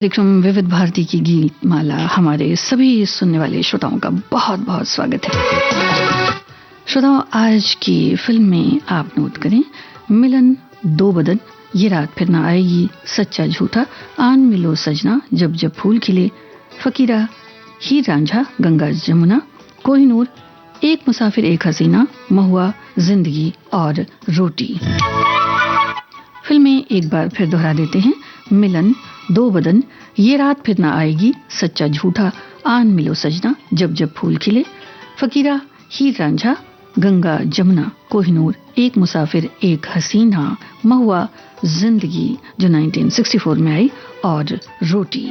कार्यक्रम विविध भारती की गीत माला हमारे सभी सुनने वाले श्रोताओं का बहुत बहुत स्वागत है। श्रोताओं, आज की फिल्म में आप नोट करें, मिलन दो बदन, ये रात फिर ना आएगी, सच्चा झूठा, आन मिलो सजना, जब जब फूल खिले, फकीरा, हीर रांझा, गंगा जमुना, कोहिनूर, एक मुसाफिर एक हसीना, महुआ, जिंदगी और रोटी। फिल्में एक बार फिर दोहरा देते हैं। मिलन दो बदन, ये रात फिर ना आएगी, सच्चा झूठा, आन मिलो सजना, जब जब फूल खिले, फकीरा, हीर रांझा, गंगा जमुना, कोहिनूर, एक मुसाफिर एक हसीना, महुआ, जिंदगी जो 1964 में आई, और रोटी।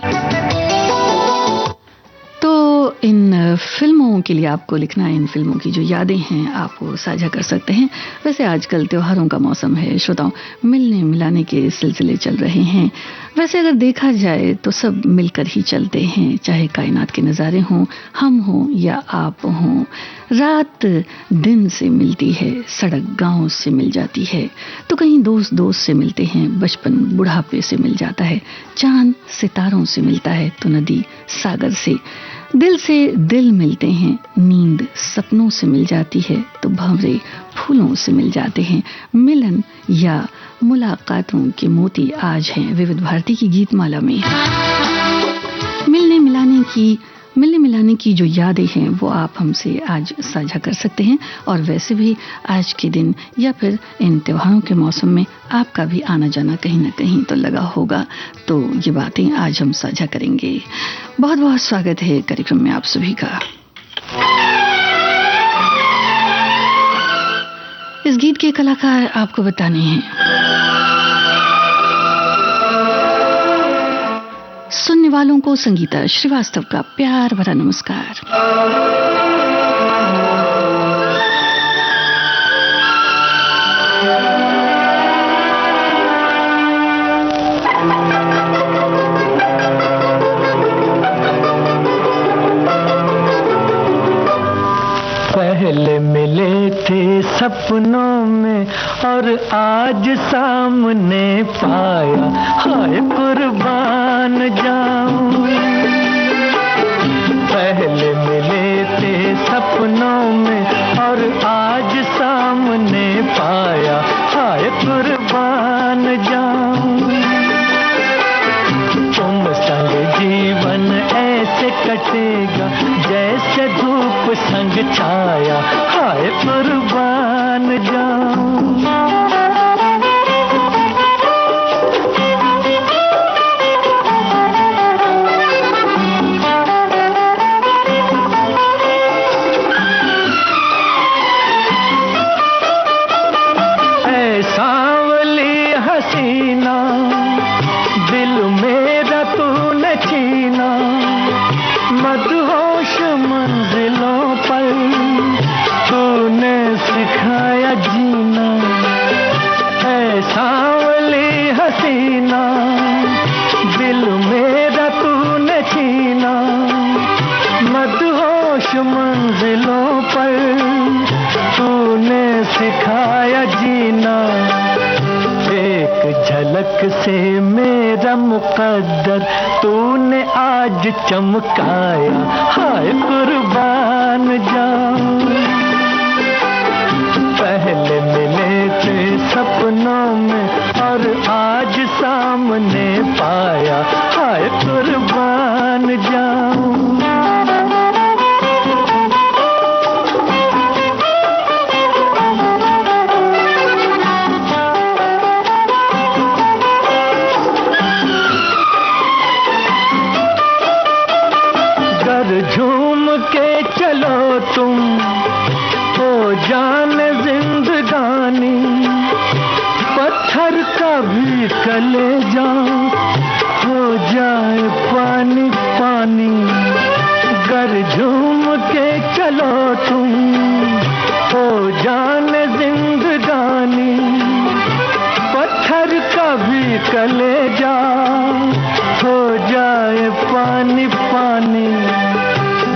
तो इन फिल्मों के लिए आपको लिखना है, इन फिल्मों की जो यादें हैं आप वो साझा कर सकते हैं। वैसे आजकल त्योहारों का मौसम है श्रोताओं, मिलने मिलाने के सिलसिले चल रहे हैं। वैसे अगर देखा जाए तो सब मिलकर ही चलते हैं, चाहे कायनात के नज़ारे हों, हम हों या आप हों। रात दिन से मिलती है, सड़क गांव से मिल जाती है, तो कहीं दोस्त दोस्त से मिलते हैं, बचपन बुढ़ापे से मिल जाता है, चांद सितारों से मिलता है तो नदी सागर से, दिल से दिल मिलते हैं, नींद सपनों से मिल जाती है तो भंवरे फूलों से मिल जाते हैं। मिलन या मुलाकातों के मोती आज हैं विविध भारती की गीतमाला में। मिलने मिलाने की जो यादें हैं वो आप हमसे आज साझा कर सकते हैं। और वैसे भी आज के दिन या फिर इन त्योहारों के मौसम में आपका भी आना जाना कहीं ना कहीं तो लगा होगा, तो ये बातें आज हम साझा करेंगे। बहुत बहुत स्वागत है कार्यक्रम में आप सभी का। इस गीत के कलाकार आपको बताने हैं। सुनने वालों को संगीता श्रीवास्तव का प्यार भरा नमस्कार। पहले मिले थे सपनों में और आज सामने पाया, हाय कुर्बान जाऊं। पहले मिले थे सपनों में और आज सामने पाया, हाय कुर्बान जाऊं। तुम संग जीवन ऐसे कटेगा जैसे धूप संग छाया, हाय कुर्बान जाऊं। ऐ सांवली हसीना, दिल मेरा तूने छीना, मदहोश मंजिलों पर तूने सिखाया जीना। ऐ सांवली हसीना, दिल मेरा तूने छीना, मदहोश मंजिलों पर तूने सिखाया जीना। एक झलक से मेरा मुकद्दर तूने आज चमकाया, हाय कुर्बान जाऊं। पहले मिले थे सपनों में और आज सामने पाया, हाय कुर्बान जाऊं। झूम के चलो तुम हो जाने जिंदगानी, पत्थर का भी कलेजा हो जाए पानी पानी। गर झूम के चलो तुम हो जाने जिंदगानी, पत्थर का भी कलेजा हो जाए पानी पानी।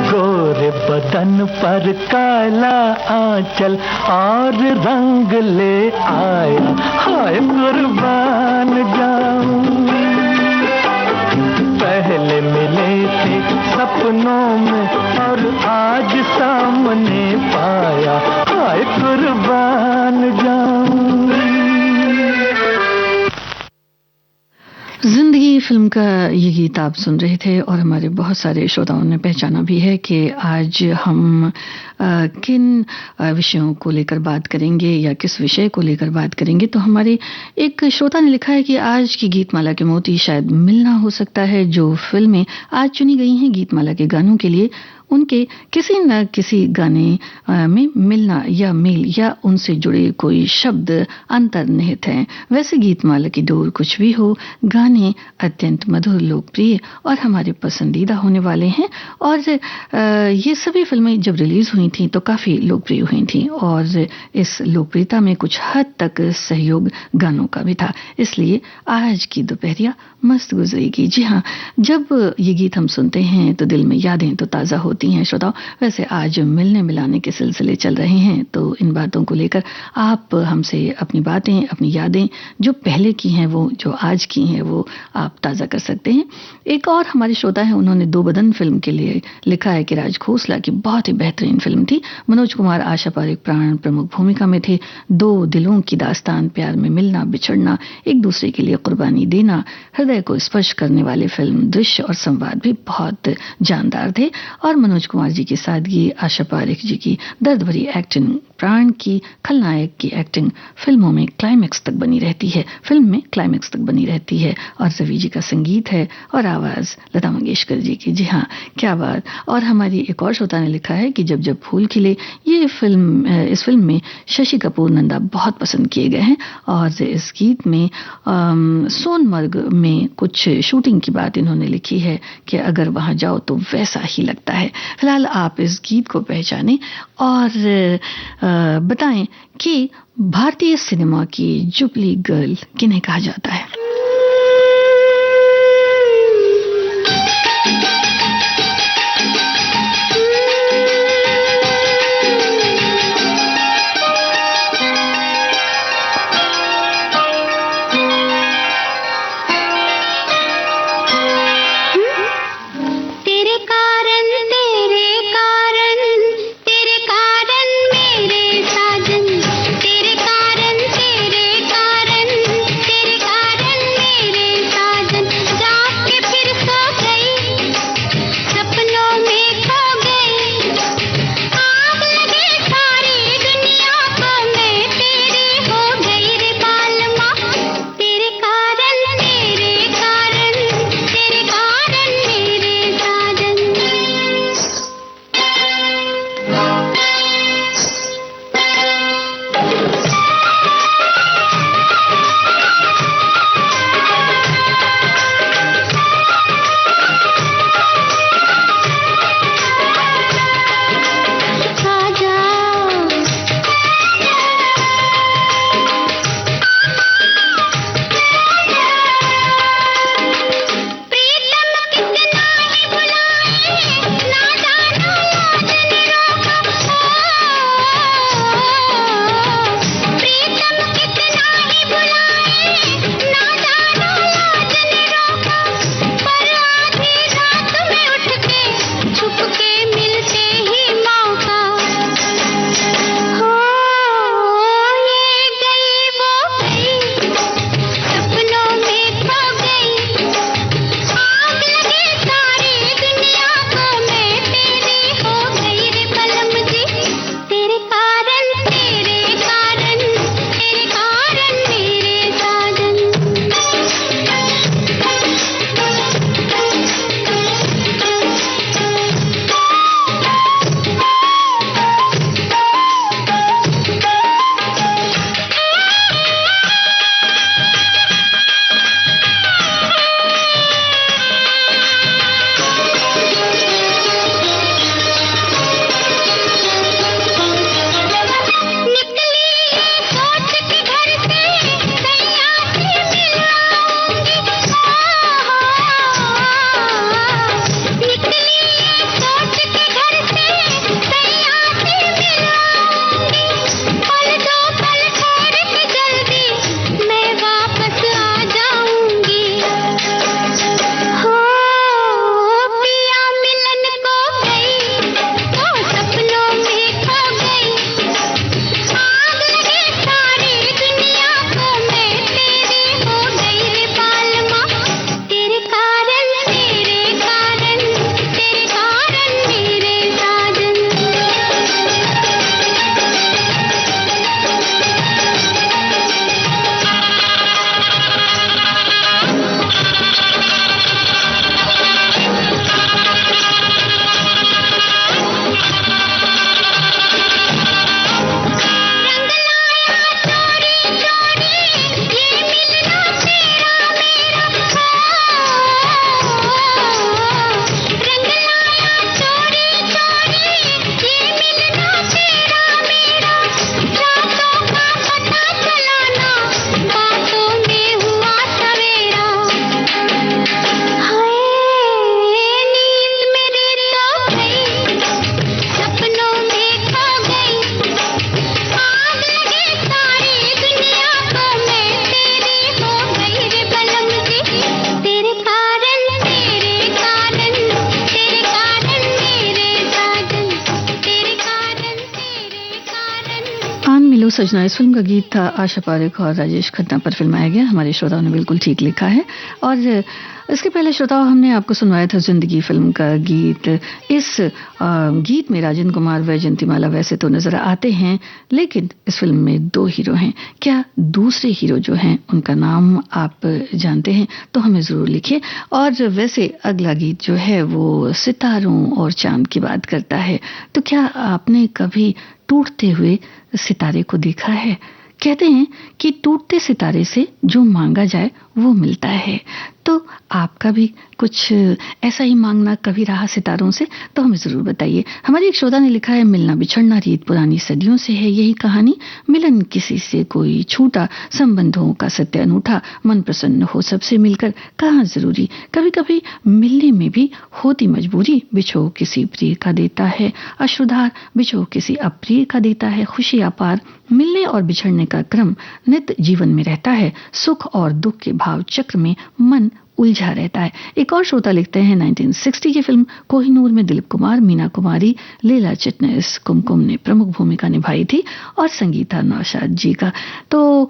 गोरे बदन पर काला आंचल और रंग ले आया, हाय कुर्बान जाऊं। पहले मिले थे सपनों में और आज सामने पाया, हाय कुर्बान जाऊं। जिंदगी फिल्म का ये गीत आप सुन रहे थे और हमारे बहुत सारे श्रोताओं ने पहचाना भी है कि आज हम किन विषयों को लेकर बात करेंगे या किस विषय को लेकर बात करेंगे। तो हमारे एक श्रोता ने लिखा है कि आज की गीतमाला के मोती शायद मिलना हो सकता है। जो फिल्में आज चुनी गई हैं गीतमाला के गानों के लिए, उनके किसी न किसी गाने में मिलना या मेल या उनसे जुड़े कोई शब्द अंतर्निहित हैं। वैसे गीतमाला की डोर कुछ भी हो, गाने अत्यंत मधुर, लोकप्रिय और हमारे पसंदीदा होने वाले हैं। और ये सभी फिल्में जब रिलीज हुई थी तो काफ़ी लोकप्रिय हुई थी और इस लोकप्रियता में कुछ हद तक सहयोग गानों का भी था। इसलिए आज की दोपहरिया मस्त गुजरेगी। जी हाँ, जब ये गीत हम सुनते हैं तो दिल में यादें तो ताज़ा होती हैं श्रोताओ। वैसे आज मिलने मिलाने के सिलसिले चल रहे हैं, तो इन बातों को लेकर आप हमसे अपनी बातें, अपनी यादें जो पहले की हैं, वो जो आज की हैं, वो आप ताज़ा कर सकते हैं। एक और हमारे श्रोता हैं, उन्होंने दो बदन फिल्म के लिए लिखा है कि राज खोसला की बहुत ही बेहतरीन फिल्म थी। मनोज कुमार, आशा पारेख प्राण प्रमुख भूमिका में थे। दो दिलों की दास्तान, प्यार में मिलना बिछड़ना, एक दूसरे के लिए कुर्बानी देना, हृदय को स्पर्श करने वाली फिल्म। दृश्य और संवाद भी बहुत जानदार थे और मनोज कुमार जी की सादगी, आशा पारेख जी की दर्द भरी एक्टिंग, प्राण की खलनायक की एक्टिंग फिल्मों में क्लाइमैक्स तक बनी रहती है, फिल्म में क्लाइमैक्स तक बनी रहती है। और रवि जी का संगीत है और आवाज़ लता मंगेशकर जी की। जी हाँ, क्या बात। और हमारी एक और श्रोता ने लिखा है कि जब जब फूल खिले, ये फिल्म, इस फिल्म में शशि कपूर नंदा बहुत पसंद किए गए हैं और इस गीत में सोनमर्ग में कुछ शूटिंग की बात इन्होंने लिखी है कि अगर वहां जाओ तो वैसा ही लगता है। फिलहाल आप इस गीत को पहचानें और बताएं कि भारतीय सिनेमा की जुबली गर्ल किन्हें कहा जाता है। तेरे कारण हेलो सजना, इस फिल्म का गीत था आशा पारेख और राजेश खन्ना पर फिल्माया गया। हमारे श्रोताओं ने बिल्कुल ठीक लिखा है। और इसके पहले श्रोताओं हमने आपको सुनवाया था जिंदगी फिल्म का गीत। इस गीत में राजेंद्र कुमार व जयंतीमाला वैसे तो नजर आते हैं, लेकिन इस फिल्म में 2 हीरो हैं। क्या दूसरे हीरो जो हैं उनका नाम आप जानते हैं तो हमें जरूर लिखिए। और वैसे अगला गीत जो है वो सितारों और चांद की बात करता है। तो क्या आपने कभी टूटते हुए सितारे को देखा है? कहते हैं कि टूटते सितारे से जो मांगा जाए वो मिलता है। तो आपका भी कुछ ऐसा ही मांगना कभी रहा सितारों से? तो हमें जरूर बताइए। हमारी एक श्रोता ने लिखा है, मिलना बिछड़ना रीत पुरानी सदियों से है यही कहानी, मिलन किसी से कोई छूटा, संबंधों का सत्य अनूठा, मन प्रसन्न हो सबसे मिलकर कहाँ जरूरी, कभी कभी मिलने में भी होती मजबूरी, बिछो किसी प्रिय का देता है अश्रुधार, बिछो किसी अप्रिय का देता है खुशी अपार, मिलने और बिछड़ने का क्रम नित्य जीवन में रहता है, सुख और दुख के भाव चक्र में मन उलझा रहता है। एक और श्रोता लिखते हैं, 1960 की फिल्म कोहिनूर में दिलीप कुमार, मीना कुमारी, लीला चिटनेस, कुमकुम ने प्रमुख भूमिका निभाई थी और संगीत था नौशाद जी का। तो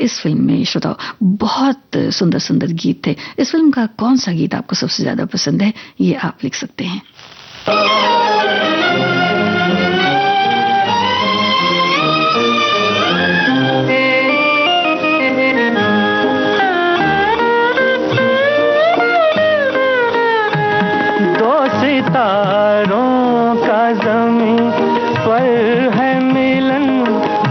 इस फिल्म में श्रोताओं बहुत सुंदर सुंदर गीत थे। इस फिल्म का कौन सा गीत आपको सबसे ज्यादा पसंद है, ये आप लिख सकते हैं। सितारों का ज़मीं पर है मिलन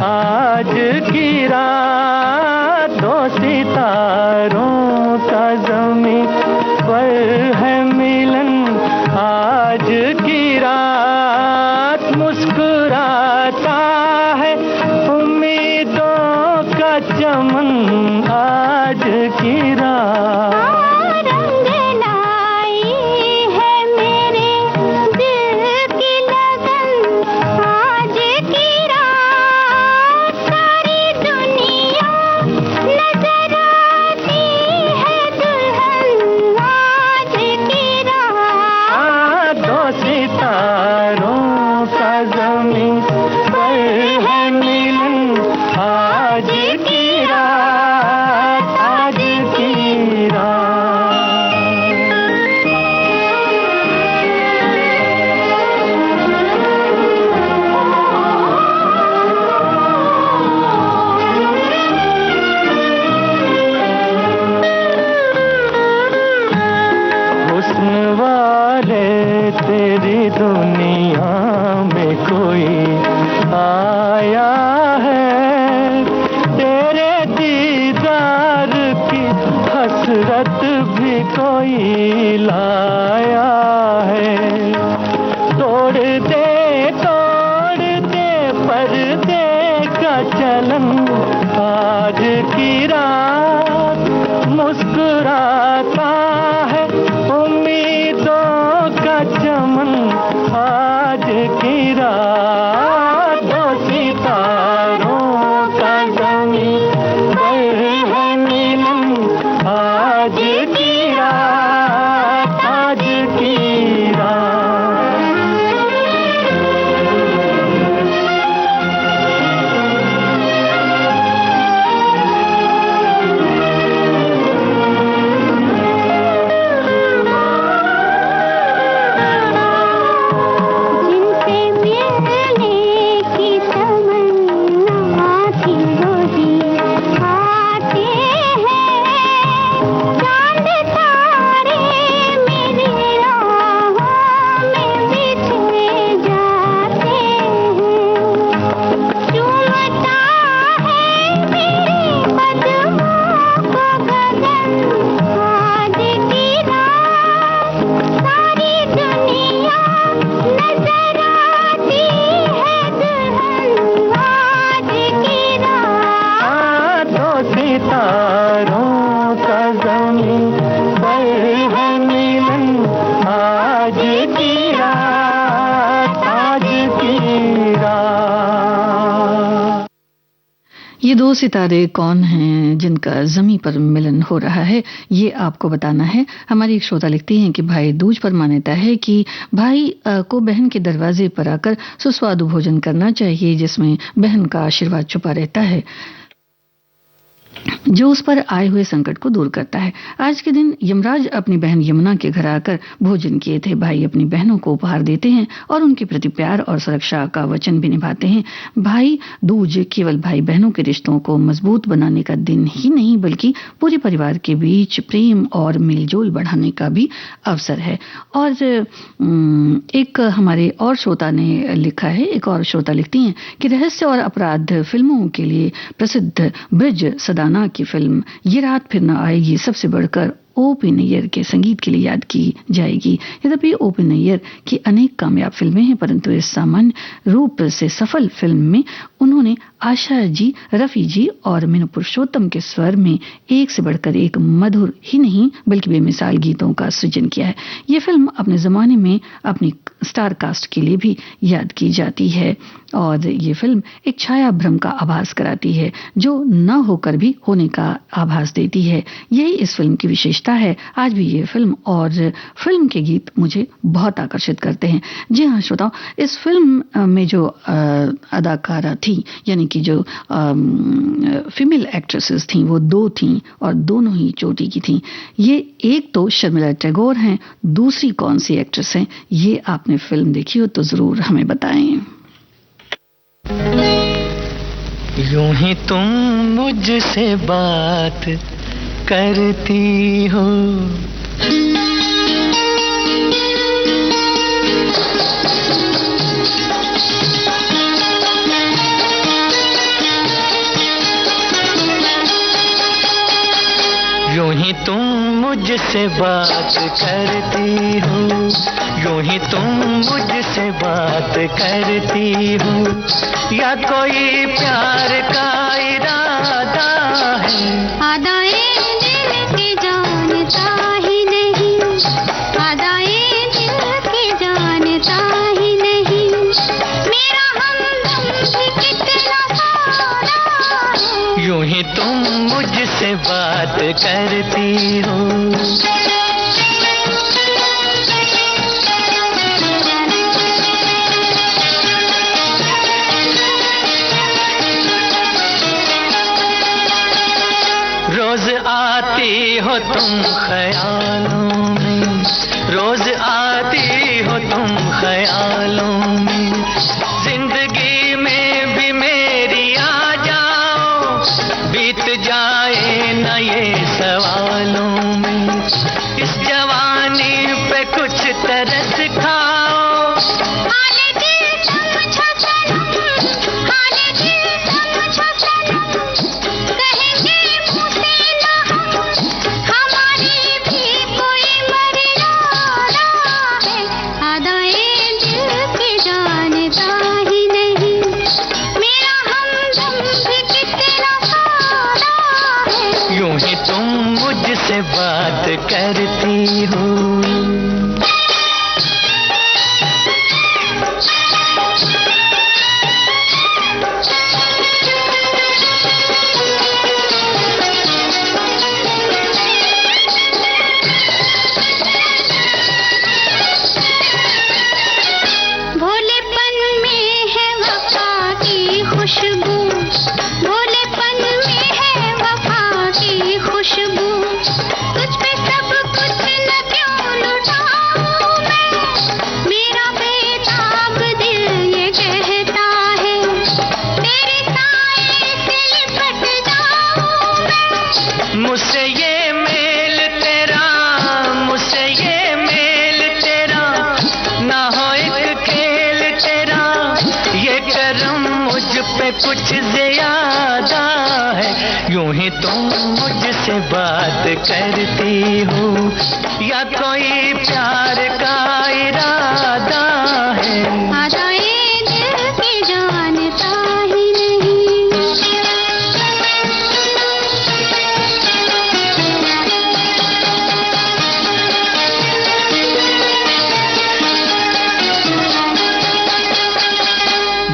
आज की रात, 2 सितारों का ज़मीं पर है मिलन आज की रात, मुस्कुराता है उम्मीदों का चमन आज की रात। तेरी दुनिया में कोई आया है, तेरे दीदार की हसरत भी कोई लाया है। तोड़ दे पर्दे का चलन आज की रात, मुस्कुराता है उम्मीदों का चमन आज की रात, 2 सितारों का ज़मीं पर है मिलन आज की रात, आज ये दो सितारे कौन हैं जिनका जमी पर मिलन हो रहा है, ये आपको बताना है। हमारी एक श्रोता लिखती हैं कि भाई दूज पर मान्यता है कि भाई को बहन के दरवाजे पर आकर सुस्वादु भोजन करना चाहिए, जिसमें बहन का आशीर्वाद छुपा रहता है जो उस पर आए हुए संकट को दूर करता है। आज के दिन यमराज अपनी बहन यमुना के घर आकर भोजन किए थे। भाई अपनी बहनों को उपहार देते हैं और उनके प्रति प्यार और सुरक्षा का वचन भी निभाते हैं। भाई दूज केवल भाई बहनों के रिश्तों को मजबूत बनाने का दिन ही नहीं, बल्कि पूरे परिवार के बीच प्रेम और मिलजोल बढ़ाने का भी अवसर है। और एक हमारे और श्रोता ने लिखा है, एक और श्रोता लिखती हैं कि रहस्य और अपराध फिल्मों के लिए प्रसिद्ध ब्रिज सदाना की फिल्म ये रात फिर न आएगी सबसे बढ़कर ओ.पी. नैयर के संगीत के लिए याद की जाएगी। यद्यपि ओ.पी. नैयर की अनेक कामयाब फिल्में हैं, परंतु इस सामान्य रूप से सफल फिल्म में उन्होंने आशा जी, रफी जी और मीनू पुरुषोत्तम के स्वर में एक से बढ़कर एक मधुर ही नहीं बल्कि बेमिसाल गीतों का सृजन किया है। ये फिल्म अपने जमाने में अपनी स्टार कास्ट के लिए भी याद की जाती है और ये फिल्म एक छाया भ्रम का आभास कराती है जो न होकर भी होने का आभास देती है। यही इस फिल्म की विशेषता है। आज भी ये फिल्म और फिल्म के गीत मुझे बहुत आकर्षित करते हैं। जी हाँ श्रोताओ, इस फिल्म में जो अदाकारा थी, यानी कि जो फीमेल एक्ट्रेसेस थी, वो दो थीं और दोनों ही चोटी की थीं। ये एक तो शर्मिला टैगोर हैं, दूसरी कौन सी एक्ट्रेस हैं, ये आपने फिल्म देखी हो तो जरूर हमें बताएं। यूं ही तुम मुझसे बात करती हो, यूं ही तुम मुझसे बात करती हो, यूं ही तुम मुझसे बात करती हो, या कोई प्यार का इरादा है, आदाए दिल की जानता ही नहीं, आदाए दिल की जानता ही नहीं, मेरा हमदम भी कितना सारा है, यूं ही तुम मुझसे बात करती हो। रोज आती हो तुम ख्यालों में, रोज आती हो तुम ख्यालों में, जिंदगी में भी मेरी आ जाओ, बीत जाए न ये सवालों में, इस जवानी पे कुछ तरस खाओ, हाले दिल समझो सनम, हाले दिल समझो सनम, कहेंगे मुझसे ना हमारी भी कोई मर्यादा है, आदाए दिल की जानता ही नहीं, मेरा हमदम भी कितना सारा है, यूं ही तुम मुझसे बात करती हो। भोलेपन में है वफा की खुशबू, भोलेपन में है वफा की खुशबू, तुझ पे सब कुछ न क्यों लुटाऊं मैं, मेरा बेताब दिल ये कहता है, तेरे साए से लिपट जाऊं मैं, मुझसे ये मेल तेरा, मुझसे ये मेल तेरा, ना हो एक खेल तेरा, ये करम मुझ पे कुछ ज्यादा है, यूं ही तुम मुझसे बात करती हो, या कोई प्यार का इरादा है, आदाए दिल की जानता ही नहीं।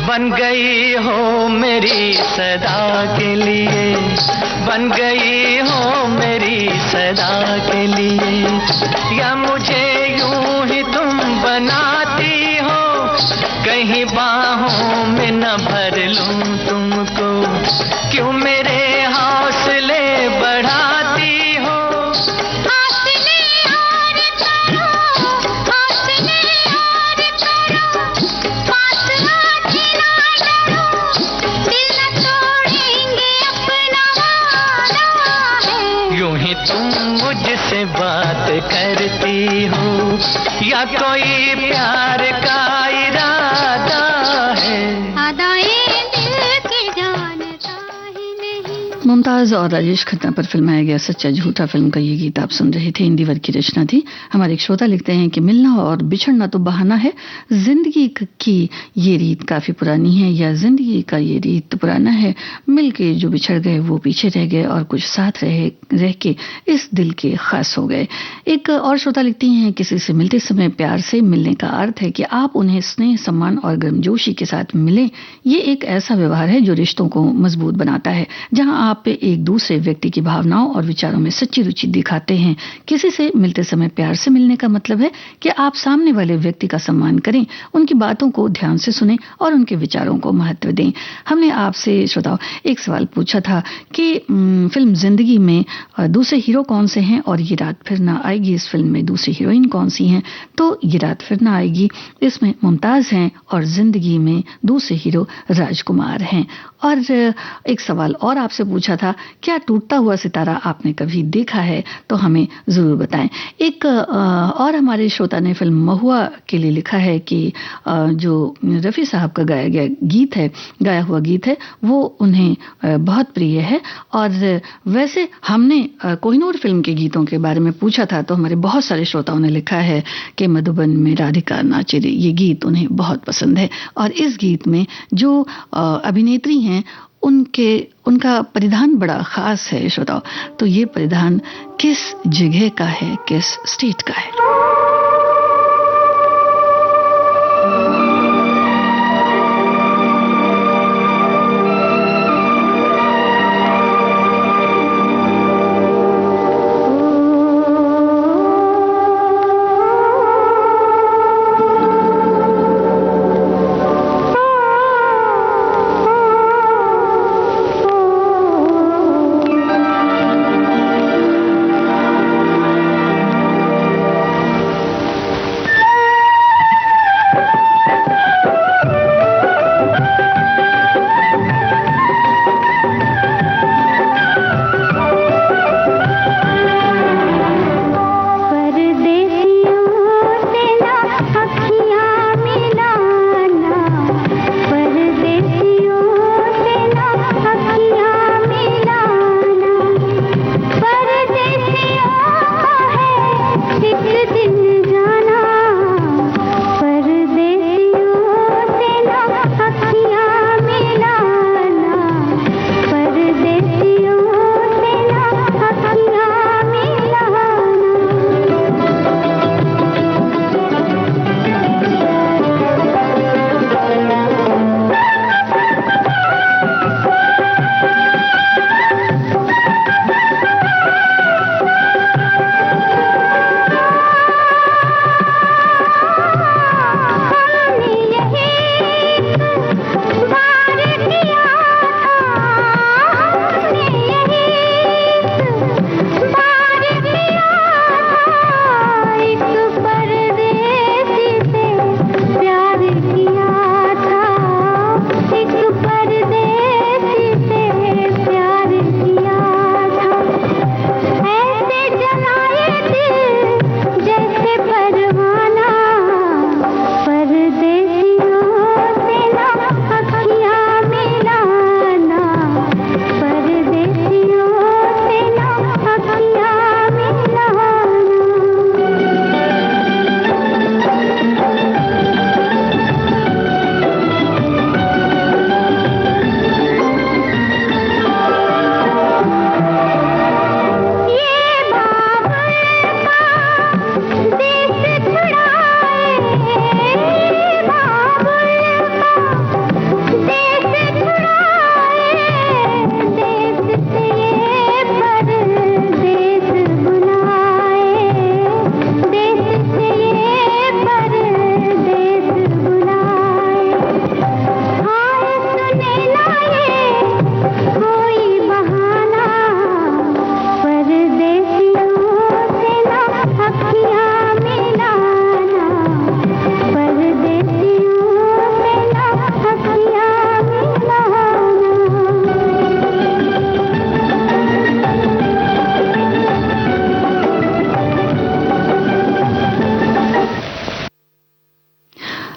बन गई हो मेरी सदा के लिए, बन गई हो मेरी सदा के लिए, या मुझे यूं ही तुम बनाती हो, कहीं बाहों में न भर लूं तुमको, क्यों मेरे हौसले बढ़ाती हो। हौसले और करो, हौसले और करो, पास आके ना डरो, दिल न तोड़ेंगे अपना वादा है। यूं ही तुम मुझसे बात करती हो, या कोई प्यार का इरादा है। अदाएं दिल की जानता ही नहीं। मुमताज और राजेश खन्ना पर फिल्माया गया सच्चा झूठा फिल्म का ये गीत आप सुन रहे थे। इंदिवर की रचना थी। हमारे एक श्रोता लिखते हैं कि मिलना और बिछड़ना तो बहाना है, जिंदगी की ये रीत काफी पुरानी है, या जिंदगी का ये रीत पुराना है, मिल के जो बिछड़ गए वो पीछे रह गए और कुछ साथ रह के इस दिल के खास हो गए। एक और श्रोता लिखती हैं, किसी से मिलते समय प्यार से मिलने का अर्थ है कि आप उन्हें स्नेह, सम्मान और गर्मजोशी के साथ मिलें। ये एक ऐसा व्यवहार है जो रिश्तों को मजबूत बनाता है, जहां आप एक दूसरे व्यक्ति की भावनाओं और विचारों में सच्ची रुचि दिखाते हैं। किसी से मिलते समय प्यार से मिलने का मतलब है कि आप सामने वाले व्यक्ति का सम्मान करें, उनकी बातों को ध्यान से सुनें और उनके विचारों को महत्व दें। हमने आपसे श्रोताओं एक सवाल पूछा था कि फिल्म जिंदगी में दूसरे हीरो कौन से हैं और ये रात फिर ना आएगी इस फिल्म में दूसरी हीरोइन कौन सी हैं। तो ये रात फिर ना आएगी इसमें मुमताज हैं और जिंदगी में दूसरे हीरो राजकुमार हैं। और एक सवाल और आपसे पूछा था, क्या टूटता हुआ सितारा आपने कभी देखा है? तो हमें जरूर बताएं। एक और हमारे श्रोता ने फिल्म महुआ के लिए लिखा है कि जो रफी साहब का गाया हुआ गीत है वो उन्हें बहुत प्रिय है। और वैसे हमने कोहिनूर फिल्म के गीतों के बारे में पूछा था, तो हमारे बहुत सारे श्रोताओं ने लिखा है कि मधुबन में राधिका नाचे रे, ये गीत उन्हें बहुत पसंद है। और इस गीत में जो अभिनेत्री हैं उनका परिधान बड़ा खास है श्रोताओं। तो ये परिधान किस जगह का है, किस स्टेट का है?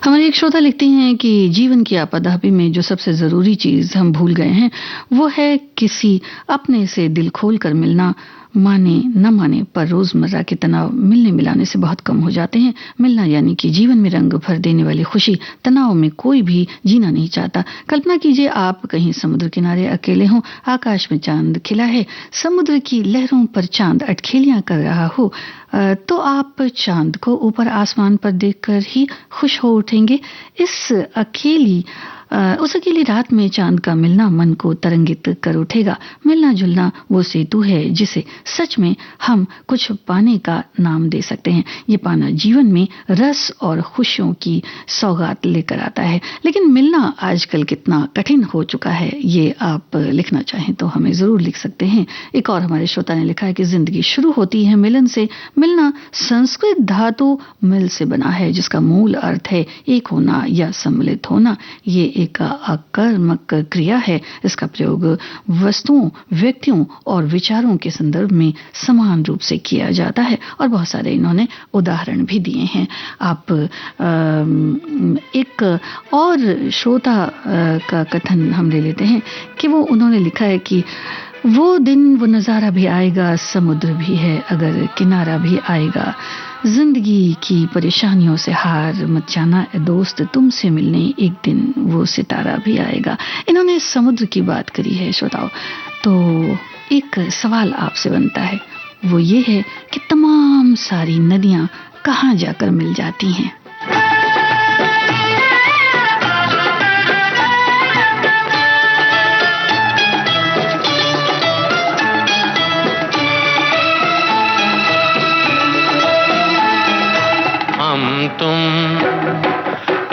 हमारे एक श्रोता लिखते हैं कि जीवन की आपाधापी में जो सबसे जरूरी चीज हम भूल गए हैं वो है किसी अपने से दिल खोल कर मिलना। माने न माने पर रोजमर्रा के तनाव मिलने मिलाने से बहुत कम हो जाते हैं। मिलना यानी कि जीवन में रंग भर देने वाली खुशी। तनाव में कोई भी जीना नहीं चाहता। कल्पना कीजिए आप कहीं समुद्र किनारे अकेले हों, आकाश में चांद खिला है, समुद्र की लहरों पर चांद अटखेलियां कर रहा हो, तो आप चांद को ऊपर आसमान पर देखकर ही खुश हो उठेंगे। उस अकेली रात में चांद का मिलना मन को तरंगित कर उठेगा। मिलना जुलना वो सेतु है जिसे सच में हम कुछ पाने का नाम दे सकते हैं। ये पाना जीवन में रस और खुशियों की सौगात लेकर आता है। लेकिन मिलना आजकल कितना कठिन हो चुका है, ये आप लिखना चाहें तो हमें जरूर लिख सकते हैं। एक और हमारे श्रोता ने लिखा है कि जिंदगी शुरू होती है मिलन से। मिलना संस्कृत धातु मिल से बना है जिसका मूल अर्थ है एक होना या सम्मिलित होना। ये एक आकर्मक क्रिया है। इसका प्रयोग वस्तुओं, व्यक्तियों और विचारों के संदर्भ में समान रूप से किया जाता है और बहुत सारे इन्होंने उदाहरण भी दिए हैं। आप एक और श्रोता का कथन हम ले लेते हैं कि उन्होंने लिखा है कि वो दिन वो नज़ारा भी आएगा, समुद्र भी है अगर किनारा भी आएगा। जिंदगी की परेशानियों से हार मत जाना ए दोस्त, तुमसे मिलने एक दिन वो सितारा भी आएगा। इन्होंने समुद्र की बात करी है श्रोताओ। तो एक सवाल आपसे बनता है, वो ये है कि तमाम सारी नदियां कहाँ जाकर मिल जाती हैं? तुम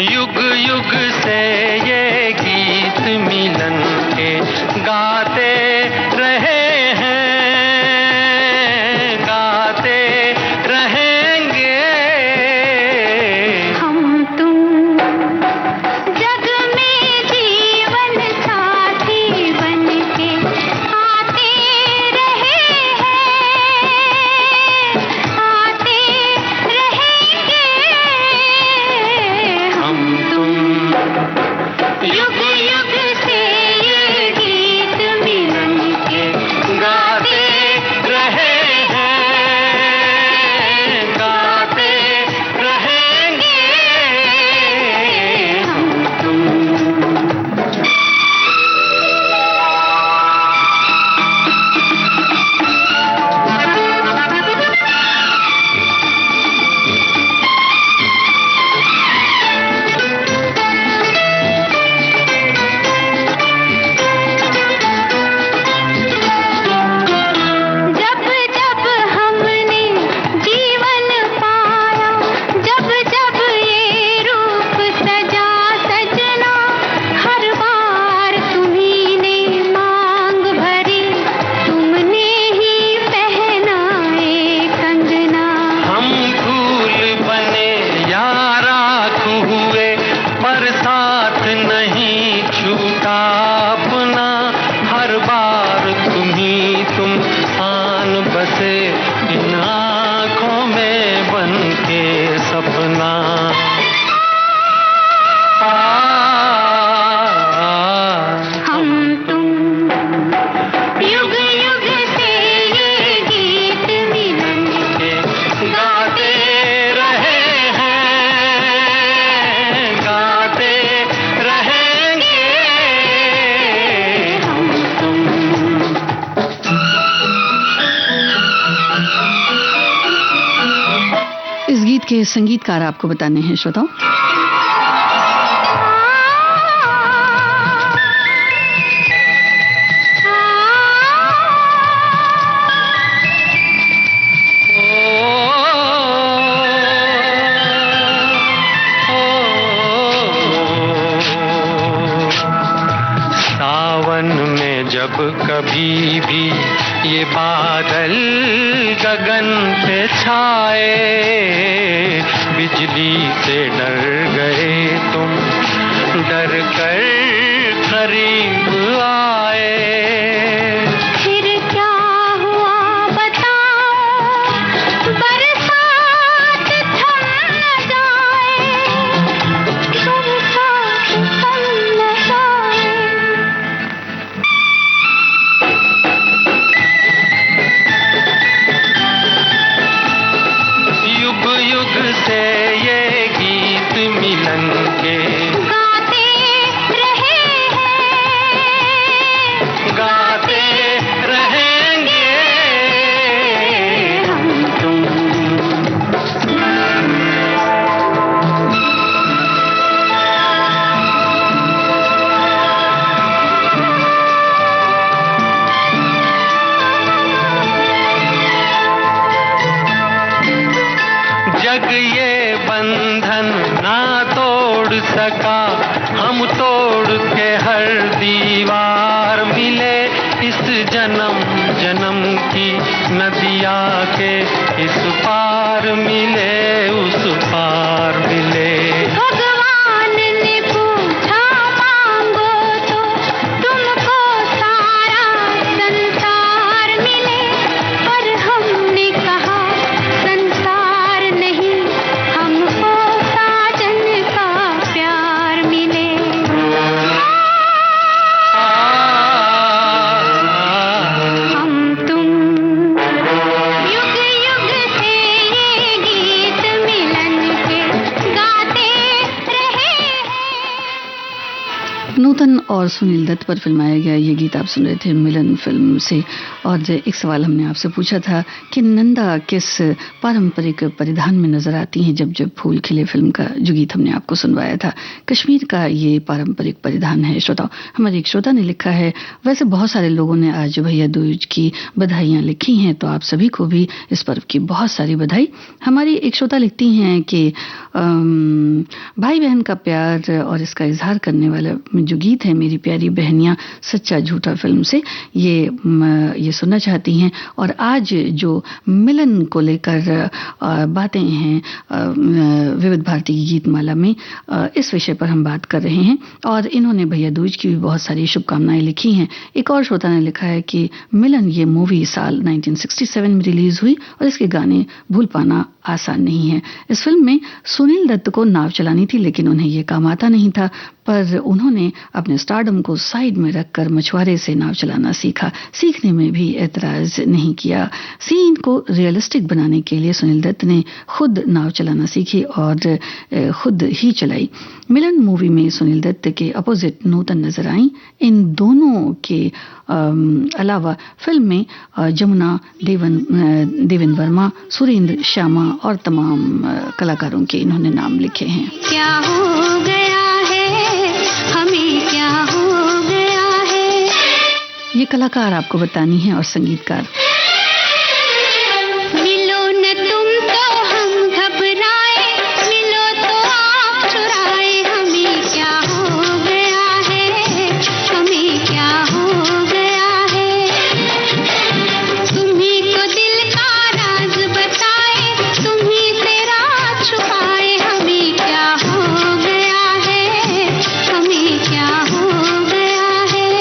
युग युग से ये गीत मिलन के गाते रहे हैं, गाते रहेंगे। हम तुम जग में जीवन साथी बनके आते रहे हैं, आते रहेंगे। युग युग से ये गीत मिलन के गाते रहे हैं, गाते रहेंगे। हम तुम के संगीतकार आपको बताने हैं श्रोताओ। सावन में जब कभी भी ये बादल गगन पे छाए, बिजली से डर गए तुम, डर कर करीब आए। फिर क्या हुआ बताओ, बरसात थम न जाए। ये गीत मिलन के गाते रहे हैं, गाते रहेंगे हम तुम। जग ये बंधन ना तोड़ सका, हम तोड़ के हर दीवार मिले इस जन्म जन्म की नदिया के इस पार मिले उस पार मिले। भगवान ने पूछा मांगो तो तुमको सारा संसार मिले, पर हमने कहा संसार नहीं, हमको साजन का प्यार मिले। हम तुम युग युग से ये गीत मिलन के गाते रहे हैं। नूतन और सुनील दत्त पर फिल्माया गया ये गीत आप सुन रहे थे मिलन फिल्म से। और एक सवाल हमने आपसे पूछा था कि नंदा किस पारंपरिक परिधान में नजर आती हैं जब जब फूल खिले फिल्म का जो गीत हमने आपको सुनवाया था। कश्मीर का ये पारंपरिक परिधान है। श्रोताओं, हमारे एक श्रोता ने लिखा है, वैसे बहुत सारे लोगों ने आज भैया दूज की बधाइयाँ लिखी हैं, तो आप सभी को भी इस पर्व की बहुत सारी बधाई। हमारी एक श्रोता लिखती हैं कि भाई बहन का प्यार और इसका इजहार करने वाला जो गीत है मेरी प्यारी बहनियां सच्चा झूठा फिल्म से, ये सुनना चाहती हैं। और आज जो मिलन को लेकर बातें हैं विविध भारती की गीत माला में, इस विषय पर हम बात कर रहे हैं और इन्होंने भैया दूज की भी बहुत सारी शुभकामनाएं लिखी हैं। एक और श्रोता ने लिखा है कि मिलन ये मूवी साल 1967 में रिलीज हुई और इसके गाने भूल पाना आसान नहीं है। इस फिल्म में सुनील दत्त को नाव चलानी थी, लेकिन उन्हें यह काम आता नहीं था, पर उन्होंने अपने स्टारडम को साइड में रखकर मछुआरे से नाव चलाना सीखा। सीखने में भी एतराज नहीं किया। सीन को रियलिस्टिक बनाने के लिए सुनील दत्त ने खुद नाव चलाना सीखी और खुद ही चलाई। मिलन मूवी में सुनील दत्त के अपोजिट नूतन नजर आई। इन दोनों के अलावा फिल्म में जमुना, देवेन वर्मा, सुरेंद्र, श्यामा और तमाम कलाकारों के इन्होंने नाम लिखे हैं। क्या हो गया है हमें, क्या हो गया है। ये कलाकार आपको बतानी है और संगीतकार। मिलो न तुम तो हम घबराए, मिलो तो आप चुराए, हमें क्या हो गया है, हमें क्या हो गया है। तुम्ही को दिल का राज बताए, तुम्ही से राज छुपाए, हमें क्या हो गया है, हमें क्या हो गया है।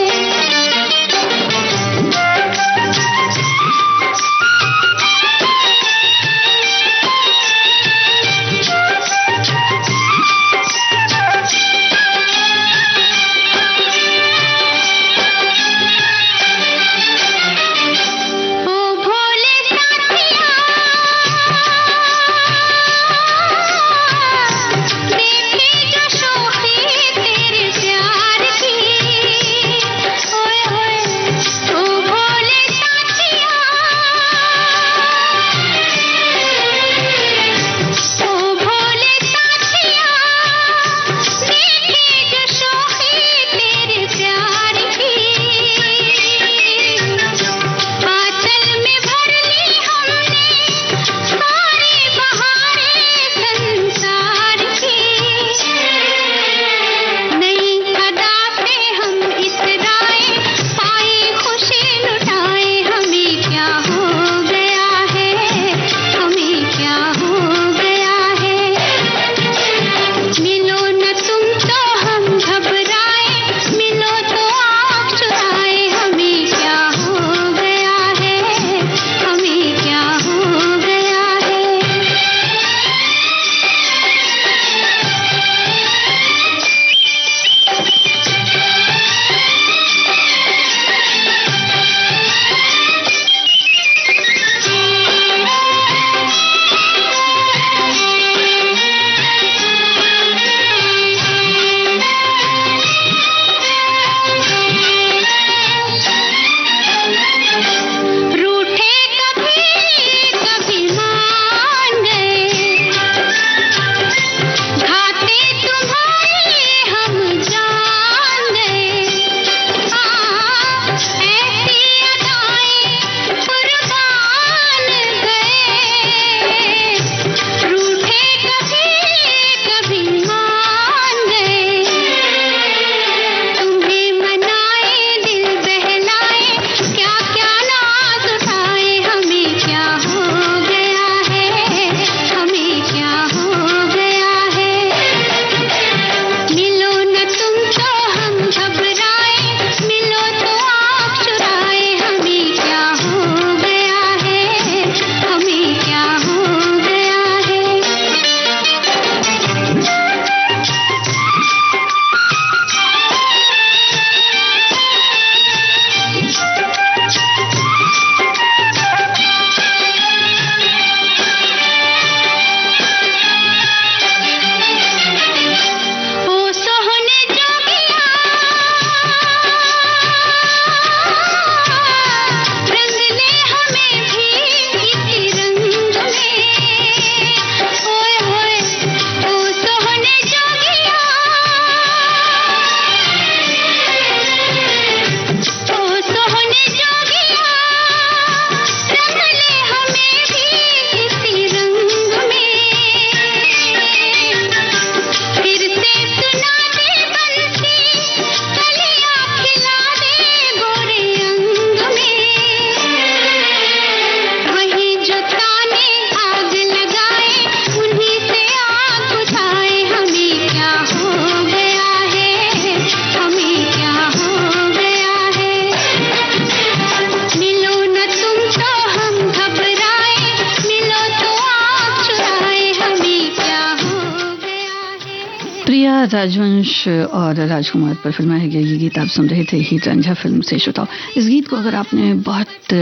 मीरा राजवंश और राजकुमार पर फिल्माया गया ये गीत आप सुन रहे थे हीर रांझा फिल्म से। श्रोताओ, इस गीत को अगर आपने बहुत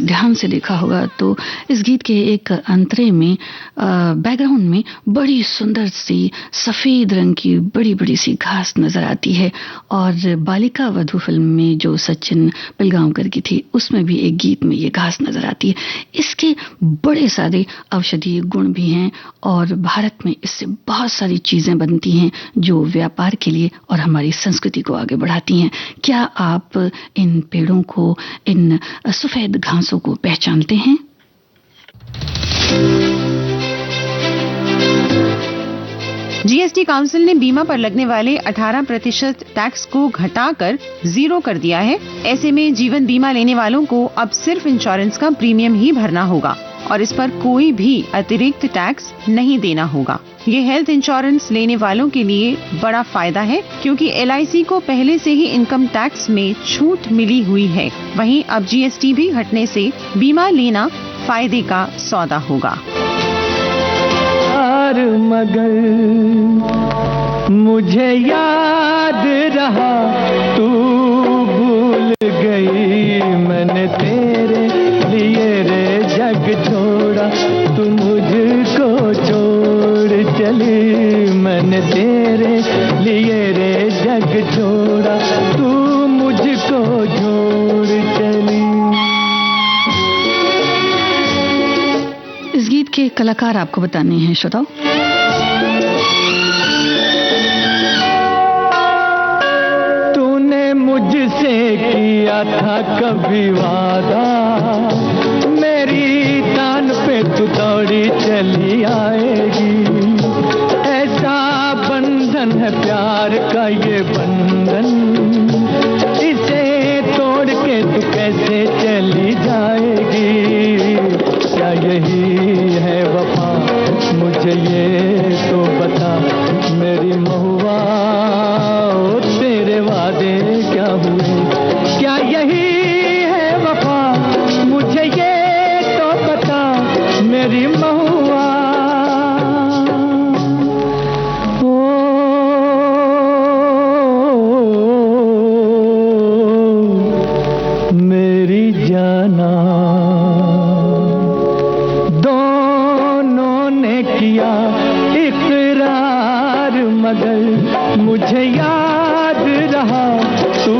ध्यान से देखा होगा तो इस गीत के एक अंतरे में बैकग्राउंड में बड़ी सुंदर सी सफ़ेद रंग की बड़ी बड़ी सी घास नजर आती है। और बालिका वधू फिल्म में जो सचिन पिलगांवकर की थी उसमें भी एक गीत में ये घास नजर आती है। इसके बड़े सारे औषधीय गुण भी हैं और भारत में इससे बहुत सारी चीजें बनती हैं जो व्यापार के लिए और हमारी संस्कृति को आगे बढ़ाती हैं। क्या आप इन पेड़ों को, इन सफेद घासों को पहचानते हैं? जीएसटी काउंसिल ने बीमा पर लगने वाले 18% टैक्स को घटाकर 0 कर दिया है। ऐसे में जीवन बीमा लेने वालों को अब सिर्फ इंश्योरेंस का प्रीमियम ही भरना होगा और इस पर कोई भी अतिरिक्त टैक्स नहीं देना होगा। ये हेल्थ इंश्योरेंस लेने वालों के लिए बड़ा फायदा है क्योंकि LIC को पहले से ही इनकम टैक्स में छूट मिली हुई है। वहीं अब जीएसटी भी घटने से बीमा लेना फायदे का सौदा होगा। मगर मुझे याद रहा, तू भूल गई मैंने तेरे लिए रे जग छोड़ा, तू मुझको छोड़ चली, मैंने तेरे लिए रे जग छोड़ा, तू मुझको छोड़ चली। इस गीत के कलाकार आपको बताने हैं श्रोताओ। तूने मुझसे किया था कभी वादा, मेरी तान पे तू दौड़ी चली आएगी, ऐसा बंधन है प्यार का ये बंधन, इसे तोड़ के तू कैसे चली जाएगी, क्या यही है वफा मुझे ये तो बता, मेरी महुआ ओ तेरे वादे क्या हुए, क्या यही है वफा मुझे ये तो बता, मेरी महुआ ओ मेरी जाना। किया इकरार मगर मुझे याद रहा, तू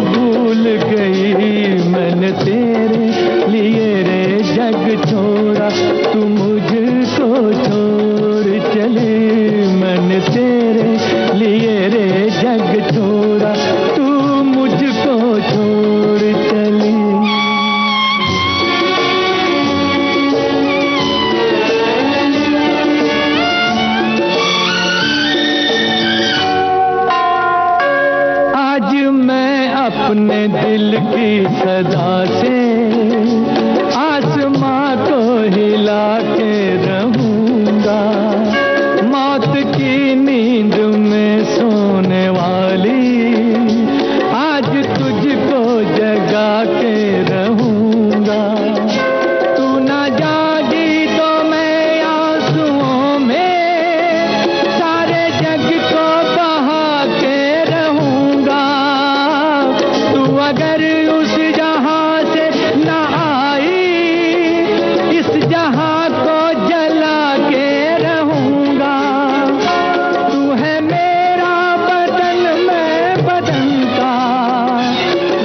भूल गई मैंने तेरे लिए रे जग छोड़ा, तू मुझको छोड़ चली, मैंने तेरे लिए रे जग छोड़ा, तू मुझको छोड़ चली। अपने दिल की सदा से आसमां को हिला के रहूंगा, मौत की नींद में सोने वाली आज तुझको जगा के रहूंगा, तू ना जागी तो मैं आंसुओं में सारे जग को बहा के रहूंगा, अगर उस जहां से न आई इस जहां को जला के रहूंगा, तू है मेरा बदन मैं बदन का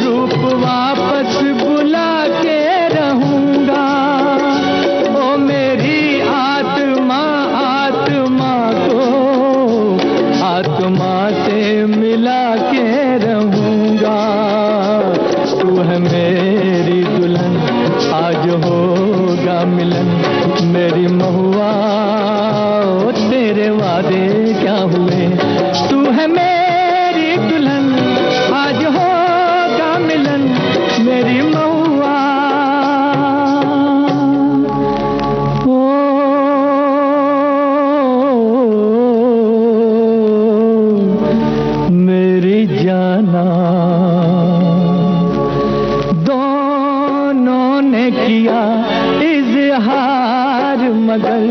रूप वापस बुला के रहूंगा, ओ मेरी आत्मा आत्मा को आत्मा से मिला के रहूंगा, तू है मेरी दुल्हन आज होगा मिलन, मेरी महुआ ओ तेरे वादे क्या हुए, तू है मेरी दुल्हन आज होगा मिलन, मेरी महुआ ओ मेरी जाना। किया इज़हार मगर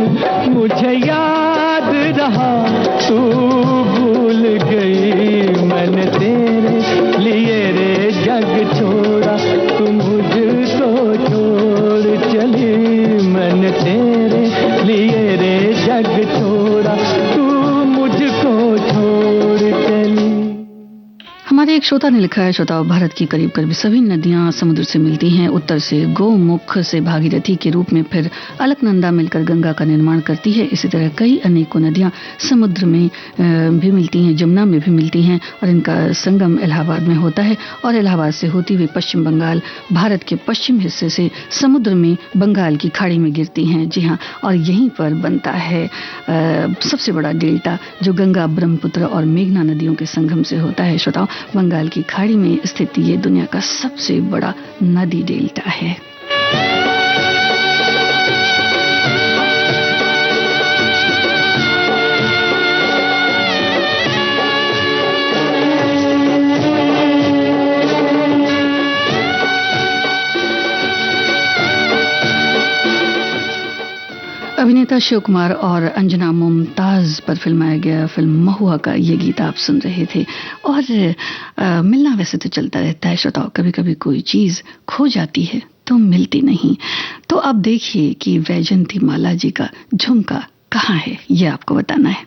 मुझे याद रहा, तू तू मुझको छोड़ चली। हमारे एक श्रोता ने लिखा है, श्रोताओं, भारत की करीब करीब सभी नदियां समुद्र से मिलती हैं। उत्तर से गोमुख से भागीरथी के रूप में फिर अलकनंदा मिलकर गंगा का निर्माण करती है। इसी तरह कई अनेकों नदियां समुद्र में भी मिलती हैं, जमुना में भी मिलती हैं और इनका संगम इलाहाबाद में होता है और इलाहाबाद से होती हुई पश्चिम बंगाल भारत के पश्चिम हिस्से से समुद्र में बंगाल की खाड़ी में गिरती हैं। जी हाँ, और यहीं पर बनता है सबसे बड़ा डेल्टा जो गंगा, ब्रह्मपुत्र और मेघना नदियों के संगम से होता है। श्रोताओं, बंगाल की खाड़ी में स्थित ये दुनिया का सबसे बड़ा नदी डेल्टा है। अभिनेता शिव कुमार और अंजना मुमताज पर फिल्माया गया फिल्म महुआ का ये गीत आप सुन रहे थे। और मिलना वैसे तो चलता रहता है श्रोताओं, कभी कभी कोई चीज खो जाती है तो मिलती नहीं। तो अब देखिए कि वैजयंती माला जी का झुमका कहाँ है, ये आपको बताना है।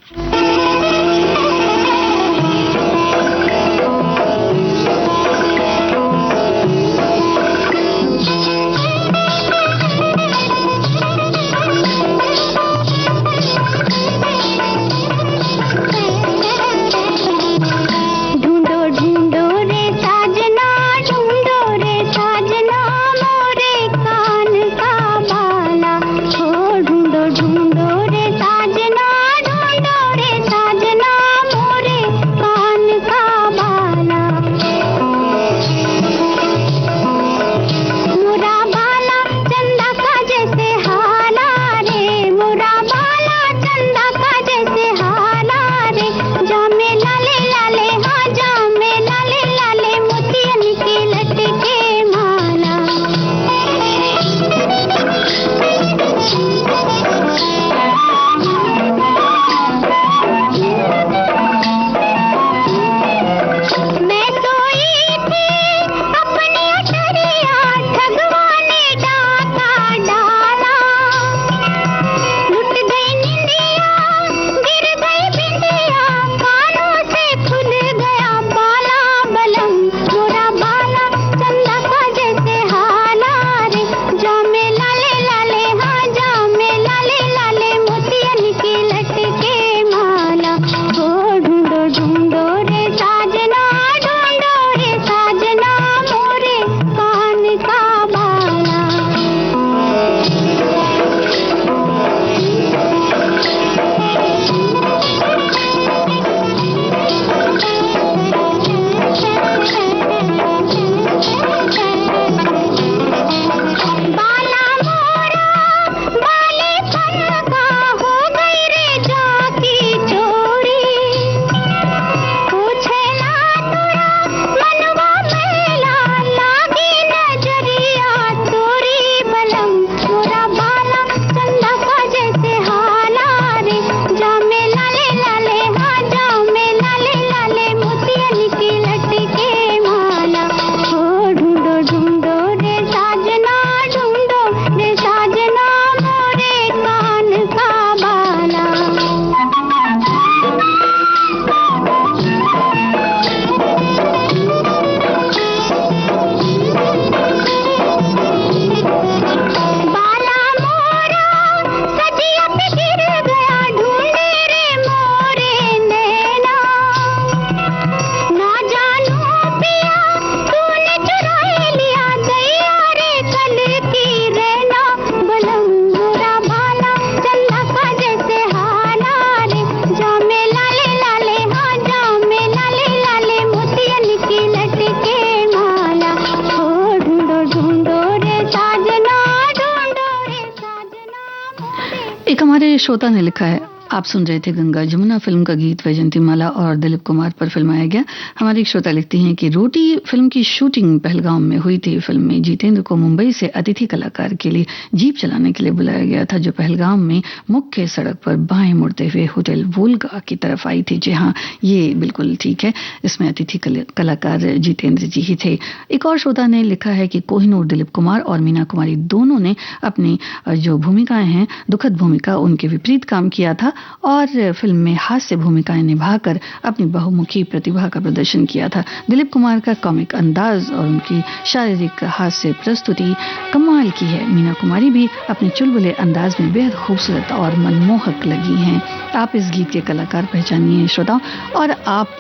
हमारे श्रोता ने लिखा है, आप सुन रहे थे गंगा जमुना फिल्म का गीत वैजयंती माला और दिलीप कुमार पर फिल्माया गया। हमारी एक श्रोता लिखती हैं कि रोटी फिल्म की शूटिंग पहलगाम में हुई थी। फिल्म में जितेंद्र को मुंबई से अतिथि कलाकार के लिए जीप चलाने के लिए बुलाया गया था, जो पहलगाम में मुख्य सड़क पर बाएं मुड़ते हुए होटल वोल्गा की तरफ आई थी। जी हाँ, ये बिल्कुल ठीक है, इसमें अतिथि कलाकार जितेंद्र जी ही थे। एक और श्रोता ने लिखा है कि कोहिनूर दिलीप कुमार और मीना कुमारी दोनों ने अपनी जो भूमिकाएं हैं, दुखद भूमिका, उनके विपरीत काम किया था। और फिल्म में हास्य भूमिकाएं निभाकर अपनी बहुमुखी प्रतिभा का प्रदर्शन किया था। दिलीप कुमार का कॉमिक अंदाज और उनकी शारीरिक हास्य प्रस्तुति कमाल की है। मीना कुमारी भी अपने चुलबुले अंदाज में बेहद खूबसूरत और मनमोहक लगी हैं। आप इस गीत के कलाकार पहचानिए श्रोताओं, और आप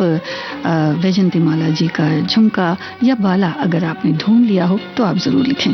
वैजंती माला जी का झुमका या बाला अगर आपने ढूंढ लिया हो तो आप जरूर लिखें।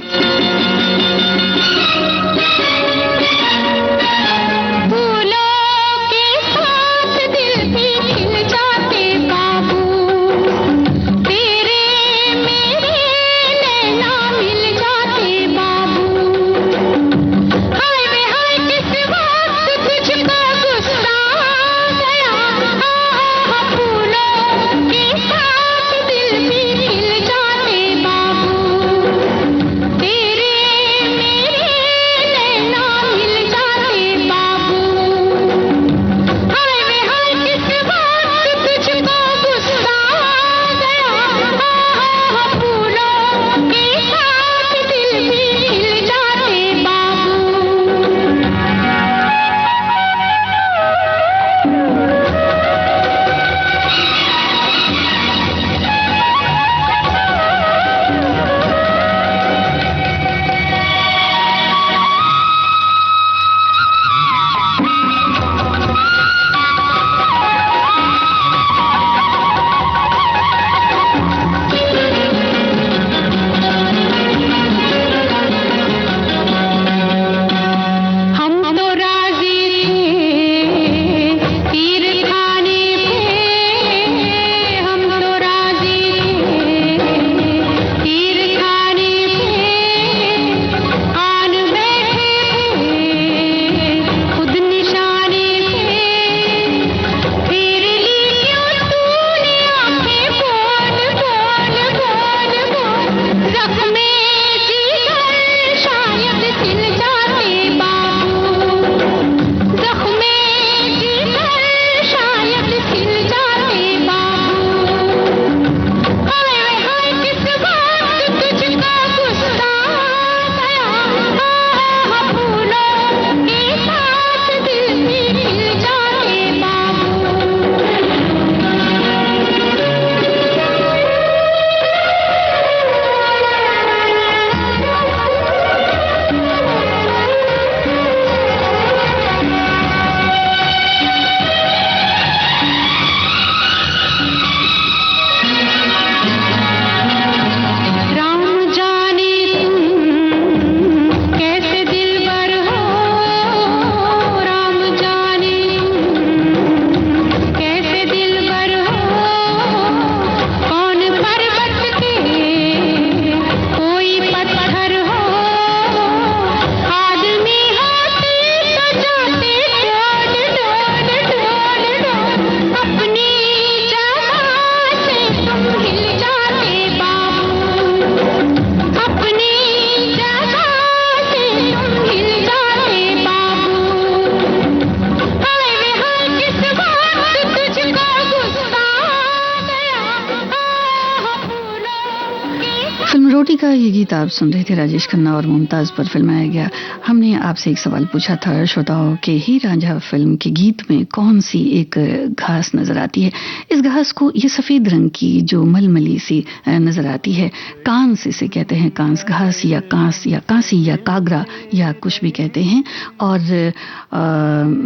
रोटी का ये गीत आप सुन रहे थे, राजेश खन्ना और मुमताज पर फिल्माया गया। हमने आपसे एक सवाल पूछा था श्रोताओं के, हीर रांझा फिल्म के गीत में कौन सी एक घास नजर आती है। इस घास को ये सफेद रंग की जो मलमली सी नजर आती है, कांस इसे कहते हैं, कांस घास या कांस या कांसी या कागरा या कुछ भी कहते हैं। और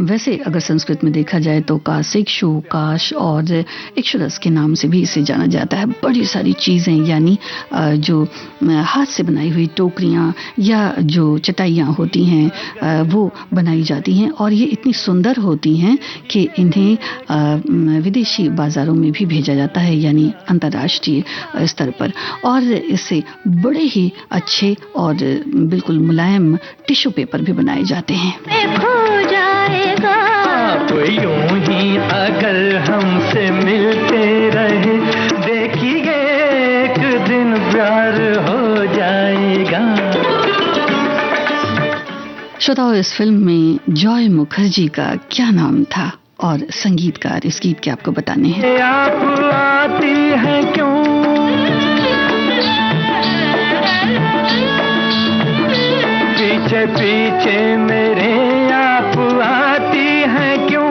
वैसे अगर संस्कृत में देखा जाए तो कासिक्षु, काश और इक्षुरस के नाम से भी इसे जाना जाता है। बड़ी सारी चीजें यानी जो हाथ से बनाई हुई टोकरियां या जो चटाइयां होती हैं वो बनाई जाती हैं और ये इतनी सुंदर होती हैं कि इन्हें विदेशी बाजारों में भी भेजा जाता है, यानी अंतर्राष्ट्रीय स्तर पर। और इससे बड़े ही अच्छे और बिल्कुल मुलायम टिश्यू पेपर भी बनाए जाते हैं। खो जाएगा आप यूं ही अगर हमसे मिलते रहे, देखिए एक दिन प्यार हो जाएगा। श्रोताओं, इस फिल्म में जॉय मुखर्जी का क्या नाम था और संगीतकार इस गीत के आपको बताने हैं। आप आती हैं क्यों, पीछे पीछे मेरे आप आती हैं क्यों,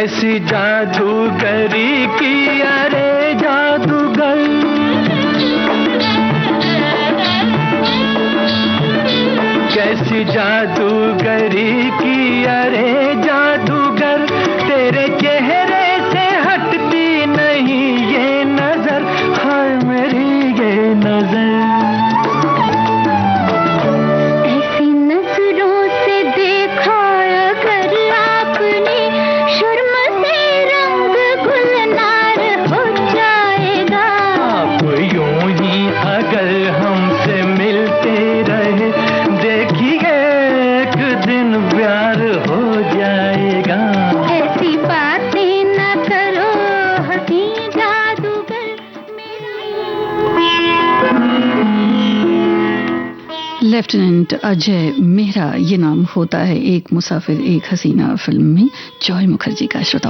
कैसी जादूगरी की अरे जादूगर, कैसी जादूगरी की अरे जादूगर, तेरे चेहरे से हटती नहीं ये नजर, हाय मेरी ये नजर। ऐसी नजरों से देखा अगर आपने, शर्म से रंग गुलनार हो जाएगा। आप यूं ही अगर हमसे मिलते रहे, देखिए एक दिन प्यार हो जाएगा। ऐसी बातें न करो हंसी जादूगर लेफ्टिनेंट अजय मेहरा ये नाम होता है एक मुसाफिर एक हसीना फिल्म में जॉय मुखर्जी का। श्रोता,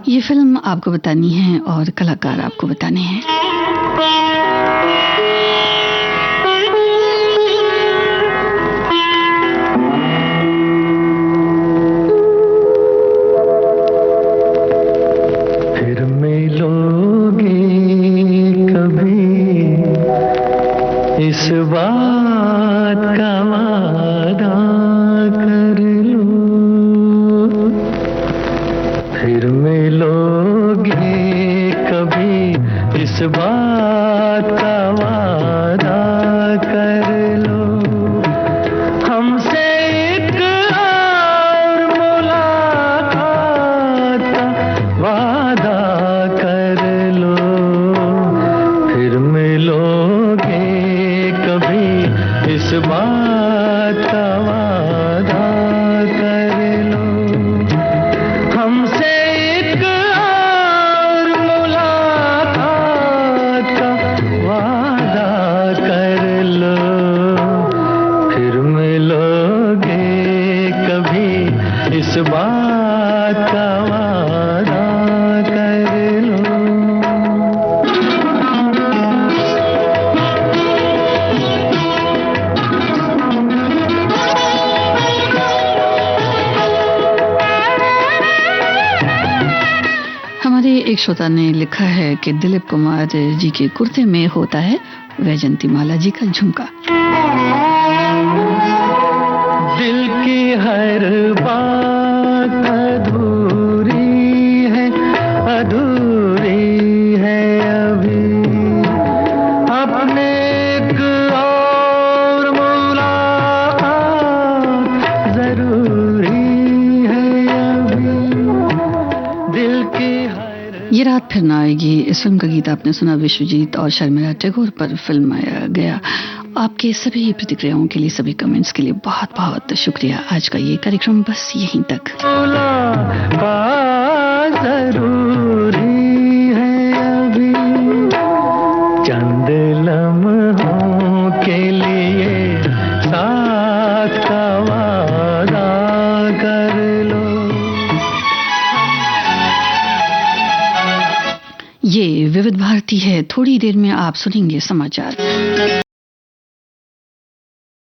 ये फिल्म आपको बतानी है और कलाकार आपको बताने हैं। फिर मिलोगे कभी इस बात का वादा कर लो, फिर मिलोगे कभी इस बात का वादा कर लो, हमसे एक और मुलाकात का वादा कर लो, फिर मिलोगे कभी इस बात का वादा कर लो, हमसे एक और मुलाकात का वादा कर लो, फिर मिलोगे कभी इस बात का वादा कर लो। हमारे एक श्रोता ने लिखा है कि दिलीप कुमार जी के कुर्ते में होता है वैजंती माला जी का झुमका। दिल की हर बात अधूरी है, अधूरी है अभी, अपने एक और मुलाकात जरूरी है अभी, दिल की हर। ये रात फिर ना आएगी इस फिल्म का गीत आपने सुना विश्वजीत और शर्मिला टैगोर पर फिल्माया गया। आपके सभी प्रतिक्रियाओं के लिए, सभी कमेंट्स के लिए बहुत बहुत शुक्रिया। आज का ये कार्यक्रम बस यहीं तक। जरूरी है अभी, चंद लम्हों के लिए साथ का वादा कर लो। ये विविध भारती है। थोड़ी देर में आप सुनेंगे समाचार।